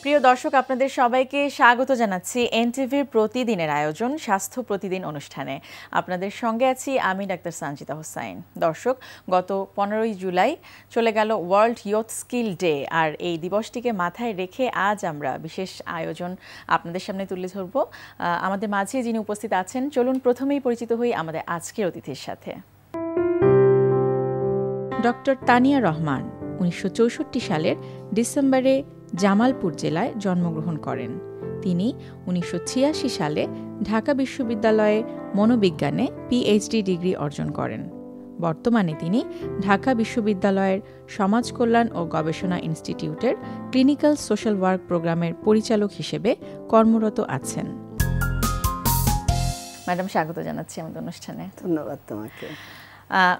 প্রিয় দর্শক, আপনাদের সবাইকে স্বাগত জানাচ্ছি এনটিভির প্রতিদিনের আয়োজন স্বাস্থ্য প্রতিদিন অনুষ্ঠানে। আপনাদের সঙ্গে আছি আমি ডাক্তার সঞ্জিতা হোসাইন। দর্শক, গত 15ই জুলাই চলে গেল ওয়ার্ল্ড ইয়ুথ স্কিল ডে, আর এই দিবসটিকে মাথায় রেখে আজ আমরা বিশেষ আয়োজন আপনাদের সামনে তুলে ধরব। আমাদের মাঝে যিনি উপস্থিত আছেন, চলুন প্রথমেই পরিচিত হই আমাদের আজকের অতিথির সাথে। ডক্টর তানিয়া রহমান 1964 সালের ডিসেম্বরে জামালপুর জেলায় জন্মগ্রহণ করেন। তিনি 1986 সালে ঢাকা বিশ্ববিদ্যালয়ে মনোবিজ্ঞানে পিএইচডি ডিগ্রি অর্জন করেন। বর্তমানে তিনি ঢাকা বিশ্ববিদ্যালয়ের সমাজ কল্যাণ ও গবেষণা ইনস্টিটিউটের ক্লিনিক্যাল সোশ্যাল ওয়ার্ক প্রোগ্রামের পরিচালক হিসেবে কর্মরত আছেন। ম্যাডাম, স্বাগত জানাচ্ছি আমাদের অনুষ্ঠানে। ধন্যবাদ তোমাকে।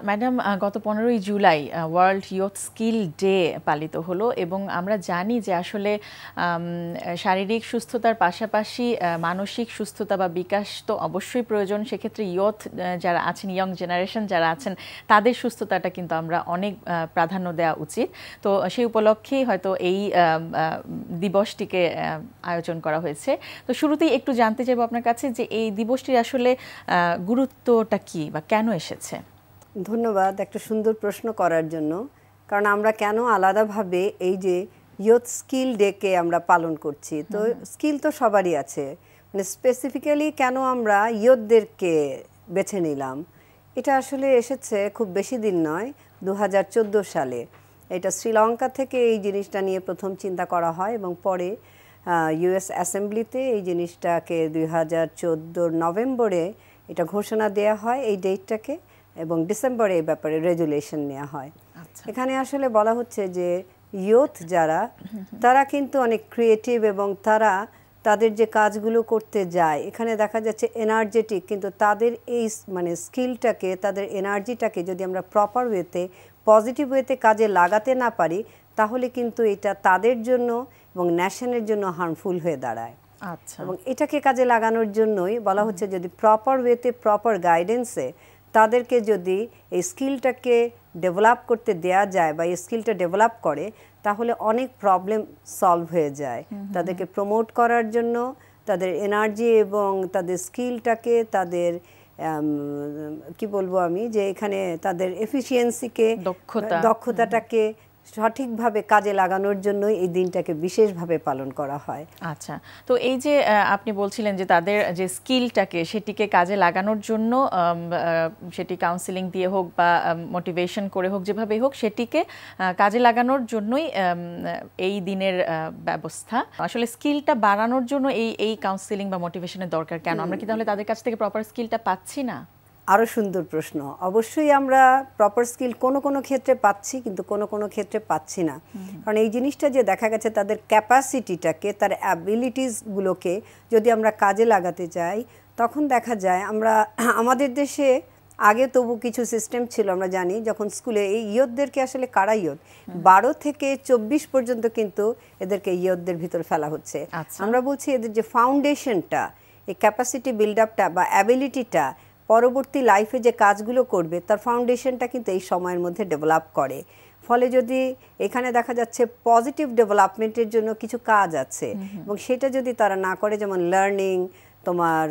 ম্যাডাম, গত 15ই July World Youth Skill Day পালিত হলো এবং আমরা জানি যে আসলে শারীরিক সুস্থতার পাশাপাশি মানসিক সুস্থতা বা বিকাশ তো অবশ্যই প্রয়োজন। সেক্ষেত্রে ইয়ুথ যারা আছেন, ইয়ং জেনারেশন যারা আছেন, তাদের সুস্থতাটা কিন্তু আমরা অনেক প্রাধান্য দেওয়া উচিত। তো সেই উপলক্ষেই হয়তো এই দিবসটিকে আয়োজন করা হয়েছে। তো শুরুতেই একটু জানতে চাইব আপনার কাছে যে এই দিবসটির আসলে গুরুত্বটা কি বা কেন এসেছে। ধন্যবাদ একটা সুন্দর প্রশ্ন করার জন্য। কারণ আমরা কেন আলাদাভাবে এই যে ইয়ুথ স্কিল ডেকে আমরা পালন করছি, তো স্কিল তো সবারই আছে, মানে স্পেসিফিক্যালি কেন আমরা ইয়ুথদেরকে বেছে নিলাম, এটা আসলে এসেছে খুব বেশি দিন নয়, 2014 সালে। এটা শ্রীলঙ্কা থেকে এই জিনিসটা নিয়ে প্রথম চিন্তা করা হয় এবং পরে ইউএস অ্যাসেম্বলিতে এই জিনিসটাকে 2014 নভেম্বরে এটা ঘোষণা দেয়া হয় এই ডেটটাকে, এবং ডিসেম্বরে এই ব্যাপারে রেজুলেশন নেওয়া হয়। এখানে আসলে বলা হচ্ছে যে ইয়ুথ যারা, তারা কিন্তু অনেক ক্রিয়েটিভ এবং তারা তাদের যে কাজগুলো করতে যায় এখানে দেখা যাচ্ছে এনার্জেটিক, কিন্তু তাদের এই মানে স্কিলটাকে, তাদের এনার্জিটাকে যদি আমরা প্রপার ওয়েতে, পজিটিভ ওয়েতে কাজে লাগাতে না পারি, তাহলে কিন্তু এটা তাদের জন্য এবং ন্যাশনের জন্য হার্মফুল হয়ে দাঁড়ায়। আচ্ছা, এবং এটাকে কাজে লাগানোর জন্যই বলা হচ্ছে যদি প্রপার ওয়েতে, প্রপার গাইডেন্সে তাদেরকে যদি এই স্কিলটাকে ডেভেলপ করতে দেয়া যায় বা এই স্কিলটা ডেভেলপ করে, তাহলে অনেক প্রবলেম সলভ হয়ে যায়। তাদেরকে প্রমোট করার জন্য তাদের এনার্জি এবং তাদের স্কিলটাকে, তাদের কি বলবো আমি, যে এখানে তাদের এফিসিয়েন্সিকে, দক্ষতাটাকে সঠিকভাবে কাজে লাগানোর জন্য এই দিনটাকে বিশেষভাবে পালন করা হয়। আচ্ছা, তো এই যে আপনি বলছিলেন যে তাদের যে স্কিলটাকে সেটিকে কাজে লাগানোর জন্য সেটি কাউন্সিলিং দিয়ে হোক বা মোটিভেশন করে হোক, যেভাবেই হোক সেটিকে কাজে লাগানোর জন্যই এই দিনের ব্যবস্থা। আসলে স্কিলটা বাড়ানোর জন্য এই কাউন্সিলিং বা মোটিভেশনের দরকার কেন? আমরা কি তাহলে তাদের কাছ থেকে প্রপার স্কিলটা পাচ্ছি না? আরও সুন্দর প্রশ্ন। অবশ্যই আমরা প্রপার স্কিল কোনো কোনো ক্ষেত্রে পাচ্ছি, কিন্তু কোনো কোনো ক্ষেত্রে পাচ্ছি না। কারণ এই জিনিসটা যে দেখা গেছে তাদের ক্যাপাসিটিটাকে, তার অ্যাবিলিটিসগুলোকে যদি আমরা কাজে লাগাতে চাই, তখন দেখা যায় আমরা আমাদের দেশে আগে তবু কিছু সিস্টেম ছিল, আমরা জানি যখন স্কুলে এই ইয়ুথদেরকে আসলে কারা ইয়ুথ 12 থেকে 24 পর্যন্ত কিন্তু এদেরকে ইয়ুথদের ভিতর ফেলা হচ্ছে। আমরা বলছি এদের যে ফাউন্ডেশনটা, এই ক্যাপাসিটি বিল্ড আপটা বা অ্যাবিলিটিটা পরবর্তী লাইফে যে কাজগুলো করবে তার ফাউন্ডেশনটা কিন্তু এই সময়ের মধ্যে ডেভেলপ করে। ফলে যদি এখানে দেখা যাচ্ছে পজিটিভ ডেভেলপমেন্টের জন্য কিছু কাজ আছে এবং সেটা যদি তারা না করে, যেমন লার্নিং, তোমার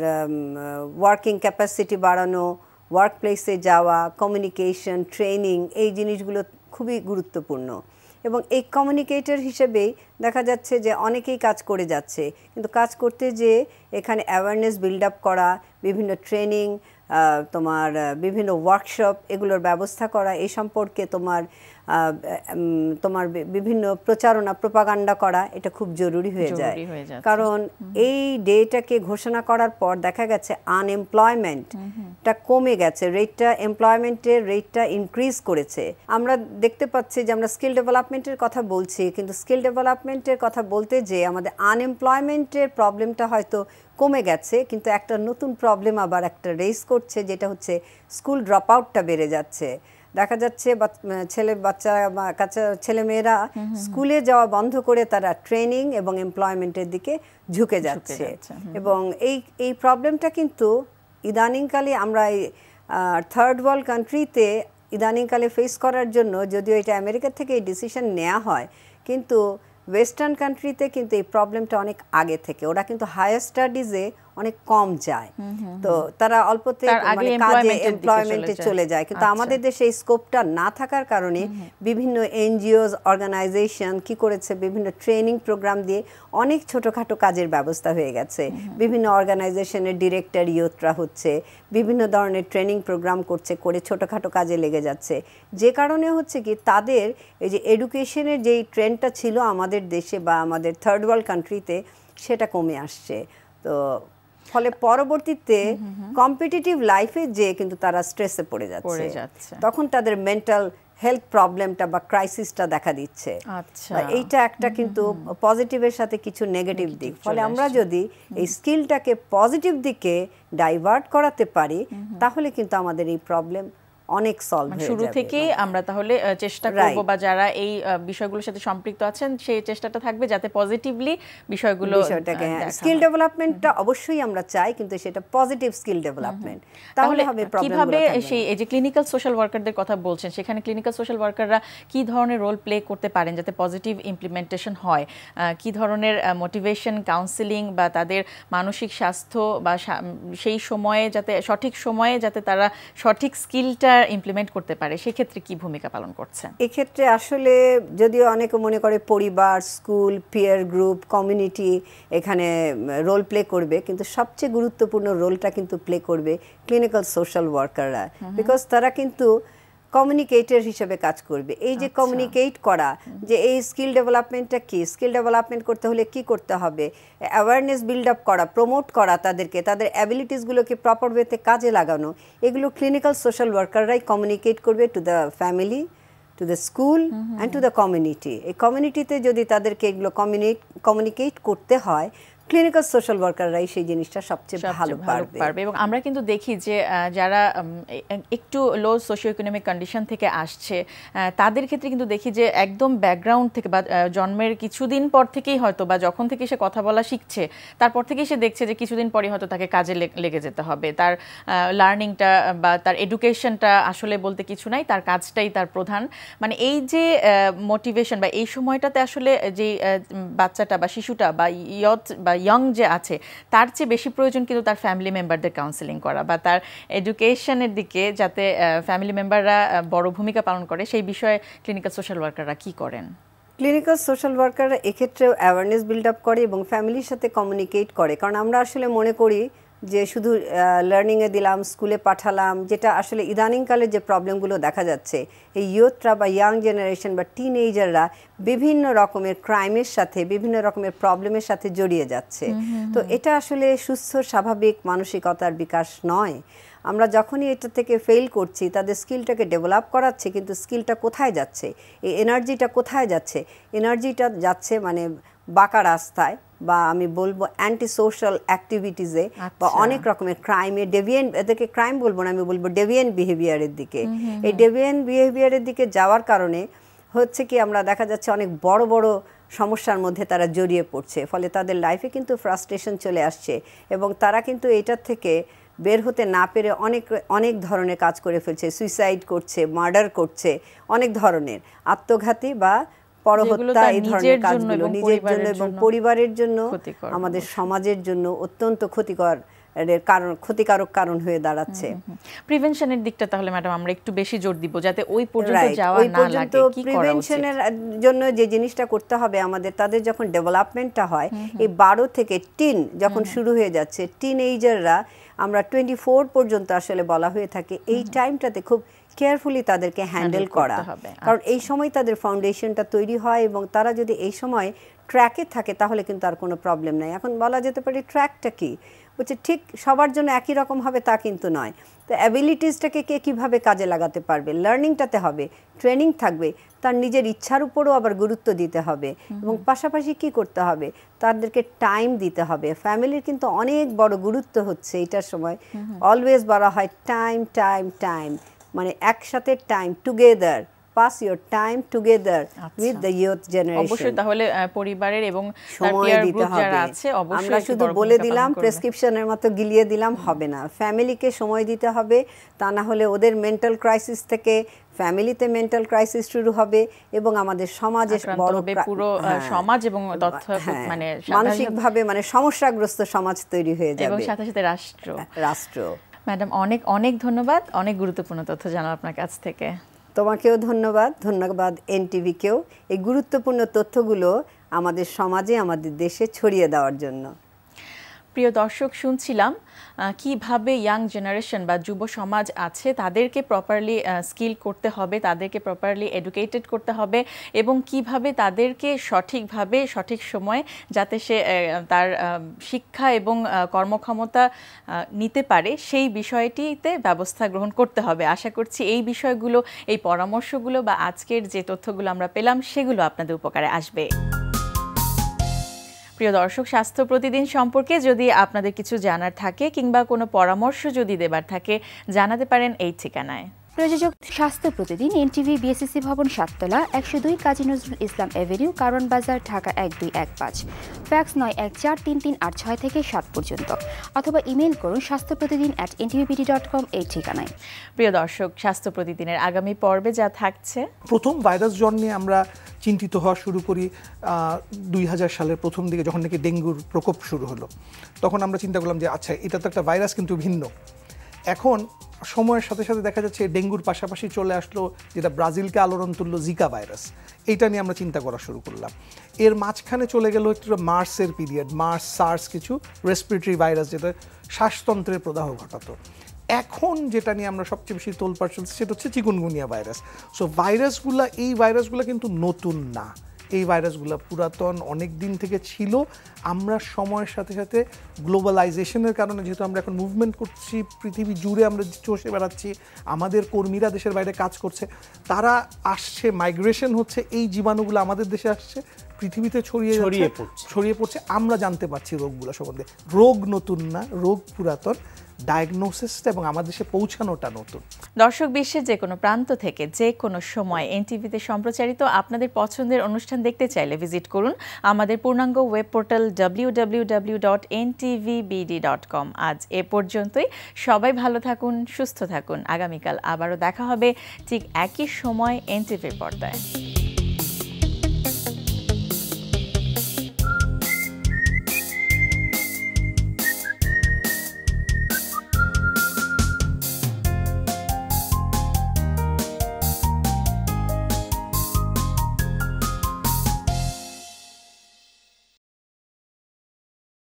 ওয়ার্কিং ক্যাপাসিটি বাড়ানো, ওয়ার্ক প্লেসে যাওয়া, কমিউনিকেশন, ট্রেনিং, এই জিনিসগুলো খুবই গুরুত্বপূর্ণ। এবং এই কমিউনিকেটর হিসেবেই দেখা যাচ্ছে যে অনেকেই কাজ করে যাচ্ছে, কিন্তু কাজ করতে যে এখানে অ্যাওয়ারনেস বিল্ড আপ করা, বিভিন্ন ট্রেনিং, তোমার বিভিন্ন ওয়ার্কশপ, এগুলোর ব্যবস্থা করা, এই সম্পর্কে তোমার বিভিন্ন প্রচারণা, প্রোপাগান্ডা করা, এটা খুব জরুরি হয়ে যায়। কারণ এই ডেটাকে ঘোষণা করার পর দেখা গেছে আনএমপ্লয়মেন্টটা কমে গেছে, এমপ্লয়মেন্টের রেটটা ইনক্রিজ করেছে। আমরা দেখতে পাচ্ছি যে আমরা স্কিল ডেভেলপমেন্টের কথা বলছি, কিন্তু স্কিল ডেভেলপমেন্টের কথা বলতে যে আমাদের আনএমপ্লয়মেন্টের প্রবলেমটা হয়তো কমে গেছে, কিন্তু একটা নতুন প্রবলেম আবার একটা রেজ করছে, যেটা হচ্ছে স্কুল ড্রপ আউটটা বেড়ে যাচ্ছে। দেখা যাচ্ছে ছেলেমেয়েরা স্কুলে যাওয়া বন্ধ করে তারা ট্রেনিং এবং এমপ্লয়মেন্টের দিকে ঝুঁকে যাচ্ছে। এবং এই প্রবলেমটা কিন্তু ইদানিংকালে আমরা থার্ড ওয়ার্ল্ড কান্ট্রিতে ইদানিংকালে ফেস করার জন্য, যদিও এটা আমেরিকা থেকে এই ডিসিশন নেওয়া হয়, কিন্তু ওয়েস্টার্ন কান্ট্রিতে কিন্তু এই প্রবলেমটা অনেক আগে থেকে, ওরা কিন্তু হায়ার স্টাডিজে অনেক কম যায়, তো তারা অল্পতে মানে কাজে এমপ্লয়মেন্টে চলে যায়, কিন্তু আমাদের দেশে এই স্কোপটা না থাকার কারণে বিভিন্ন এনজিওস অর্গানাইজেশন কি করেছে, বিভিন্ন ট্রেনিং প্রোগ্রাম দিয়ে অনেক ছোটোখাটো কাজের ব্যবস্থা হয়ে গেছে। বিভিন্ন অর্গানাইজেশনের ডিরেক্টর ইয়ুথরা হচ্ছে, বিভিন্ন ধরনের ট্রেনিং প্রোগ্রাম করছে, করে ছোটোখাটো কাজে লেগে যাচ্ছে, যে কারণে হচ্ছে কি তাদের এই যে এডুকেশনের যেই ট্রেন্ডটা ছিল আমাদের দেশে বা আমাদের থার্ড ওয়ার্ল্ড কান্ট্রিতে সেটা কমে আসছে। তো ফলে পরবর্তীতে কম্পিটিটিভ লাইফে যে কিন্তু তারা স্ট্রেসে পড়ে যাচ্ছে, তখন তাদের মেন্টাল হেলথ প্রবলেমটা বা ক্রাইসিসটা দেখা দিচ্ছে। এইটা একটা কিন্তু পজিটিভের সাথে কিছু নেগেটিভ দিক। ফলে আমরা যদি এই স্কিলটাকে পজিটিভ দিকে ডাইভার্ট করাতে পারি তাহলে কিন্তু আমাদের এই প্রবলেম অনেক সলভ হয়ে যাবে। শুরু থেকেই আমরা তাহলে চেষ্টা করব, বা যারা এই বিষয়গুলোর সাথে সম্পৃক্ত আছেন সেই চেষ্টাটা থাকবে যাতে পজিটিভলি বিষয়টাকে, স্কিল ডেভেলপমেন্টটা অবশ্যই আমরা চাই, কিন্তু সেটা পজিটিভ স্কিল ডেভেলপমেন্ট, তাহলে হবে প্রবলেমগুলো কিভাবে সেই এই যে ক্লিনিক্যাল সোশ্যাল ওয়ার্কারদের কথা বলছেন, সেখানে ক্লিনিক্যাল সোশ্যাল ওয়ার্কাররা কি ধরনের রোল প্লে করতে পারেন যাতে পজিটিভ ইমপ্লিমেন্টেশন হয়? কি ধরনের মোটিভেশন, কাউন্সেলিং বা তাদের মানসিক স্বাস্থ্য বা সেই সময়ে যাতে সঠিক সময়ে যাতে তারা সঠিক স্কিলটা ইমপ্লিমেন্ট করতে পারে, সেক্ষেত্রে কি ভূমিকা পালন করছে? এক্ষেত্রে আসলে যদিও অনেকে মনে করে পরিবার, স্কুল, পিয়ার গ্রুপ, কমিউনিটি এখানে রোল প্লে করবে, কিন্তু সবচেয়ে গুরুত্বপূর্ণ রোলটা কিন্তু প্লে করবে ক্লিনিক্যাল সোশ্যাল ওয়ার্কাররা, বিকজ তারা কিন্তু কমিউনিকেটর হিসেবে কাজ করবে। এই যে কমিউনিকেট করা, যে এই স্কিল ডেভেলপমেন্টটা কি, স্কিল ডেভেলপমেন্ট করতে হলে কি করতে হবে, অ্যাওয়ারনেস বিল্ড আপ করা, প্রমোট করা তাদেরকে, তাদের অ্যাবিলিটিসগুলোকে প্রপার ওয়েতে কাজে লাগানো, এগুলো ক্লিনিক্যাল সোশ্যাল ওয়ার্কাররাই কমিউনিকেট করবে to the family, to the school and to the community. এই কমিউনিটিতে যদি তাদেরকে এগুলো কমিউনিকেট করতে হয়, ক্লিনিক্যাল সোশ্যাল ওয়ার্কাররাই সেই জিনিসটা সবচেয়ে ভালো পারবে। এবং আমরা কিন্তু দেখি যে যারা একটু লো সোশিও ইকোনমিক কন্ডিশন থেকে আসছে তাদের ক্ষেত্রে কিন্তু দেখি যে একদম ব্যাকগ্রাউন্ড থেকে বা জন্মের কিছুদিন পর থেকেই হয়তো বা যখন থেকে সে কথা বলা শিখছে তারপর থেকেই সে দেখছে যে কিছুদিন পরে হয়তো তাকে কাজে লেগে যেতে হবে, তার লার্নিংটা বা তার এডুকেশনটা আসলে বলতে কিছু নাই, তার কাজটাই তার প্রধান। মানে এই যে মোটিভেশন বা এই সময়টাতে আসলে যে বাচ্চাটা বা শিশুটা বা ইয়থ বা ইয়ং যে আছে তার চেয়ে বেশি প্রয়োজন কিন্তু তার ফ্যামিলি মেম্বারদের কাউন্সেলিং করা বা তার এডুকেশনের দিকে যাতে ফ্যামিলি মেম্বাররা বড় ভূমিকা পালন করে, সেই বিষয়ে ক্লিনিক্যাল সোশ্যাল ওয়ার্কাররা কি করেন? ক্লিনিক্যাল সোশ্যাল ওয়ার্কাররা এক্ষেত্রেও অ্যাওয়ারনেস বিল্ড আপ করে এবং ফ্যামিলির সাথে কমিউনিকেট করে। কারণ আমরা আসলে মনে করি যে শুধু লার্নিংয়ে দিলাম, স্কুলে পাঠালাম, যেটা আসলে ইদানিংকালে যে প্রবলেমগুলো দেখা যাচ্ছে, এই ইয়ুথরা বা ইয়াং জেনারেশন বা টিনেজাররা বিভিন্ন রকমের ক্রাইমের সাথে, বিভিন্ন রকমের প্রবলেমের সাথে জড়িয়ে যাচ্ছে। তো এটা আসলে সুস্থ স্বাভাবিক মানসিকতার বিকাশ নয়। আমরা যখনই এটা থেকে ফেল করছি, তাদের স্কিলটাকে ডেভেলপ করাচ্ছি, কিন্তু স্কিলটা কোথায় যাচ্ছে, এই এনার্জিটা কোথায় যাচ্ছে? এনার্জিটা যাচ্ছে মানে বাঁকা রাস্তায়, বা আমি বলবো অ্যান্টি সোশ্যাল অ্যাক্টিভিটিসে, বা অনেক রকমের ক্রাইমে, ডেভিয়েন্ট, এদেরকে ক্রাইম বলবো না, আমি বলবো ডেভিয়েন্ট বিহেভিয়ারের দিকে। এই ডেভিয়েন্ট বিহেভিয়ারের দিকে যাওয়ার কারণে হচ্ছে কি আমরা দেখা যাচ্ছে অনেক বড় বড় সমস্যার মধ্যে তারা জড়িয়ে পড়ছে। ফলে তাদের লাইফে কিন্তু ফ্রাস্ট্রেশন চলে আসছে এবং তারা কিন্তু এটার থেকে বের হতে না পেরে অনেক ধরনের কাজ করে ফেলছে, সুইসাইড করছে, মার্ডার করছে, অনেক ধরনের আত্মঘাতী বা পরহত্যা, এই ধরনের কাজগুলো নিজের জন্য এবং পরিবারের জন্য, আমাদের সমাজের জন্য অত্যন্ত ক্ষতিকারক কারণ হয়ে দাঁড়াচ্ছে। প্রিভেনশনের দিকটা তাহলে ম্যাডাম আমরা একটু বেশি জোর দিব যাতে ওই পর্যন্ত যাওয়া না লাগে। কি করা উচিত? প্রিভেনশনের জন্য যে জিনিসটা করতে হবে আমাদের, তাদের যখন ডেভেলপমেন্টটা হয়, এই 12 থেকে টিন যখন শুরু হয়ে যাচ্ছে, টিনএজাররা আমরা 24 পর্যন্ত আসলে বলা হয়ে থাকে, এই টাইমটাতে খুব কেয়ারফুলি তাদেরকে হ্যান্ডেল করা, কারণ এই সময় তাদের ফাউন্ডেশনটা তৈরি হয় এবং তারা যদি এই সময় ট্র্যাকে থাকে তাহলে কিন্তু আর কোনো প্রবলেম নাই। এখন বলা যেতে পারে ট্র্যাকটা কি, বলছে ঠিক সবার জন্য একই রকম হবে তা কিন্তু নয়। তো অ্যাবিলিটিসটাকে কে কীভাবে কাজে লাগাতে পারবে, লার্নিংটাতে হবে, ট্রেনিং থাকবে, তার নিজের ইচ্ছার উপরও আবার গুরুত্ব দিতে হবে এবং পাশাপাশি কি করতে হবে, তাদেরকে টাইম দিতে হবে। ফ্যামিলির কিন্তু অনেক বড় গুরুত্ব হচ্ছে এইটার সময়, অলওয়েজ বলা হয় টাইম টাইম টাইম, মানে একসাথে time together pass your time together with the youth generation. অবশ্যই তাহলে পরিবারের এবং সময় দিতে হবে। আমরা শুধু বলে দিলাম, প্রেসক্রিপশনের মতো গিলিয়ে দিলাম হবে না, ফ্যামিলিকে সময় দিতে হবে, তা না হলে ওদের মেন্টাল ক্রাইসিস থেকে ফ্যামিলিতে মেন্টাল ক্রাইসিস শুরু হবে এবং আমাদের সমাজে বড় পুরো সমাজ এবং তথ্য মানে মানসিকভাবে মানে সমস্যাগ্রস্ত সমাজ তৈরি হয়ে যাবে এবং সাথে সাথে রাষ্ট্র। ম্যাডাম অনেক অনেক ধন্যবাদ, অনেক গুরুত্বপূর্ণ তথ্য জানার আপনার কাছ থেকে। তোমাকেও ধন্যবাদ এনটিভিকেও এই গুরুত্বপূর্ণ তথ্যগুলো আমাদের সমাজে আমাদের দেশে ছড়িয়ে দেওয়ার জন্য। প্রিয় দর্শক, শুনছিলাম কিভাবে ইয়াং জেনারেশন বা যুব সমাজ আছে তাদেরকে প্রপারলি স্কিল করতে হবে, তাদেরকে প্রপারলি এডুকেটেড করতে হবে এবং কিভাবে তাদেরকে সঠিকভাবে সঠিক সময়ে যাতে সে তার শিক্ষা এবং কর্মক্ষমতা নিতে পারে সেই বিষয়টিতে ব্যবস্থা গ্রহণ করতে হবে। আশা করছি এই বিষয়গুলো, এই পরামর্শগুলো বা আজকের যে তথ্যগুলো আমরা পেলাম সেগুলো আপনাদের উপকারে আসবে। প্রিয় দর্শক, স্বাস্থ্য প্রতিদিন সম্পর্কে যদি আপনাদের কিছু জানার থাকে কিংবা কোনো পরামর্শ যদি দেবার থাকে জানাতে পারেন এই ঠিকানায়। প্রযোজক স্বাস্থ্য প্রতিদিন, এনটিভি, বিএসসি ভবন, 7 তলা, 102 কাজী নজরুল ইসলাম এভিনিউ, কারওয়ান বাজার, ঢাকা 1215। ফ্যাক্স 914338 থেকে 7 পর্যন্ত, অথবা ইমেইল করুন স্বাস্থ্যপ্রতিদিন@ntvbd.com এই ঠিকানায়। প্রিয় দর্শক, স্বাস্থ্য প্রতিদিনের আগামী পর্বে যা থাকছে, প্রথম ভাইরাস জ্বর নিয়ে আমরা চিন্তিত হওয়া শুরু করি 2000 সালের প্রথম দিকে, যখন নাকি ডেঙ্গুর প্রকোপ শুরু হলো। তখন আমরা চিন্তা করলাম যে আচ্ছা, এটা তো একটা ভাইরাস কিন্তু ভিন্ন। এখন সময়ের সাথে সাথে দেখা যাচ্ছে ডেঙ্গুর পাশাপাশি চলে আসলো যেটা ব্রাজিলকে আলোড়ন তুললো, জিকা ভাইরাস। এইটা নিয়ে আমরা চিন্তা করা শুরু করলাম। এর মাঝখানে চলে গেল একটু মার্সের পিরিয়ড, মার্স, সার্স, কিছু রেসপিরেটরি ভাইরাস যেটা শ্বাসতন্ত্রের প্রদাহ ঘটাতো। এখন যেটা নিয়ে আমরা সবচেয়ে বেশি তোলপাড় চলছে সেটা হচ্ছে চিকুনগুনিয়া ভাইরাস। সো এই ভাইরাসগুলো কিন্তু নতুন না, এই ভাইরাসগুলো পুরাতন, অনেক দিন থেকে ছিল। আমরা সময়ের সাথে সাথে গ্লোবালাইজেশনের কারণে, যেহেতু আমরা এখন মুভমেন্ট করছি, পৃথিবী জুড়ে আমরা চষে বেড়াচ্ছি, আমাদের কর্মীরা দেশের বাইরে কাজ করছে, তারা আসছে, মাইগ্রেশন হচ্ছে, এই জীবাণুগুলো আমাদের দেশে আসছে, পৃথিবীতে ছড়িয়ে পড়ছে। আমরা জানতে পারছি রোগগুলো সম্বন্ধে। রোগ নতুন না, রোগ পুরাতন, ডায়াগনোসিসটা এবং আমাদের দেশে পৌঁছানোটা নতুন। দর্শক, বিশ্বের যে কোনো প্রান্ত থেকে যে কোনো সময় এনটিভিতে সম্প্রচারিত আপনাদের পছন্দের অনুষ্ঠান দেখতে চাইলে ভিজিট করুন আমাদের পূর্ণাঙ্গ ওয়েব পোর্টাল www.ntvbd.com। আজ এ পর্যন্তই। সবাই ভালো থাকুন, সুস্থ থাকুন। আগামীকাল আবারও দেখা হবে ঠিক একই সময় এনটিভির পর্দায়।